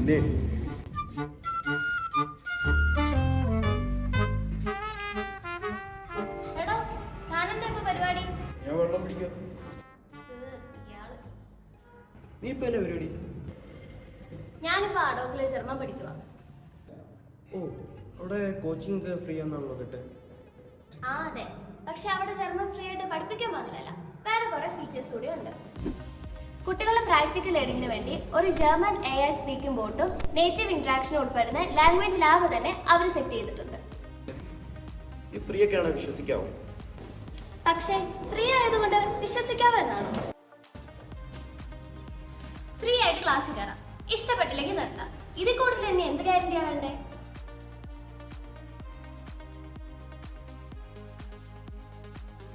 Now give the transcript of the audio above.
പിന്നെ ഞാൻ വെള്ളം പിടിക്കാം. നീ ഇപ്പൊ എന്നെ പരിപാടി? ഞാനിപ്പോ അഡോക്കില് ജർമ്മൻ പഠിക്കുക. ഓ, അവിടെ കോച്ചിങ് ഫ്രീ ആണെന്നാണല്ലോ കേട്ടെ. ആ അതെ, പക്ഷെ അവിടെ ജർമ്മൻ ഫ്രീ ആയിട്ട് പഠിപ്പിക്കാൻ മാത്രമല്ല, വേറെ കുറെ ഫീച്ചേഴ്സ് കൂടി ഉണ്ട്. കുട്ടികളുടെ പ്രാക്ടിക്കൽ ലേണിംഗിന് വേണ്ടി ഒരു ജർമ്മൻ AI സ്പീക്കിംഗ് ബോട്ടും നേറ്റീവ് ഇന്ററാക്ഷൻ ഉൾപ്പെടുന്ന ലാംഗ്വേജ് ലാബ് തന്നെ അവർ സെറ്റ് ചെയ്തിട്ടുണ്ട്. ഈ ഫ്രീ ഒക്കെയാണ് വിശ്വസിക്കാവോ? പക്ഷേ ഫ്രീ ആയതുകൊണ്ട് വിശ്വസിക്കാവോ എന്നാണോ? ഫ്രീ ആയിട്ട് ക്ലാസ്സിൽ കയറാം, ഇഷ്ടപ്പെട്ടില്ലെങ്കിൽ നിർത്താം. ഇതിൽ കൂടുതൽ തന്നെ എന്ത് ഗ്യാരണ്ടിയാ വേണ്ടേ?